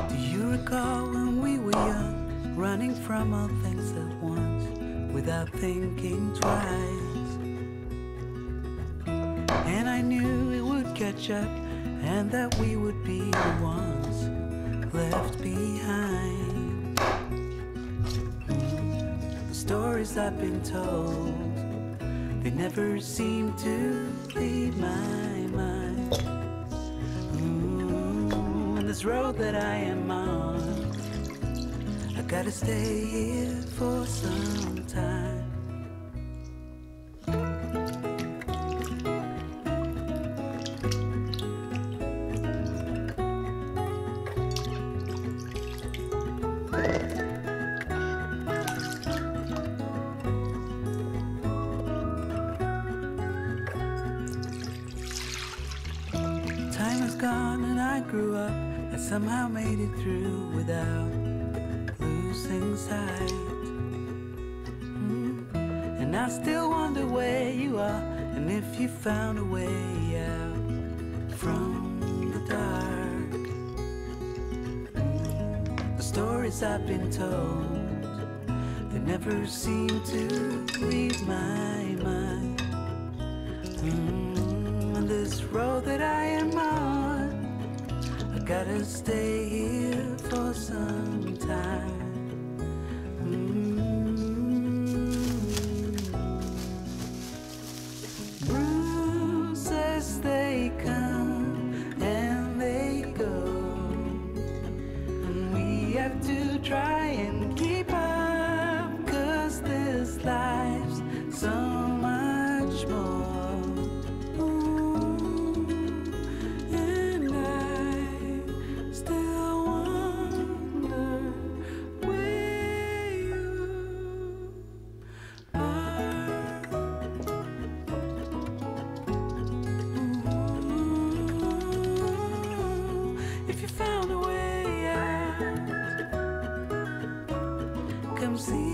Do you recall when we were young, running from all things at once, without thinking twice? And I knew it would catch up, and that we would be the ones left behind. The stories I've been told, they never seem to leave my mind. And this road that I am on, I gotta stay here for some time. Time is gone and I grew up. I somehow made it through without losing sight. And I still wonder where you are, and if you found a way out from the dark. The stories I've been told, they never seem to leave my mind. On this road that I am on, I gotta stay here for some time. Bruises, they come and they go, and we have to try and keep up, 'cause this life's so much more. If you found a way out, come see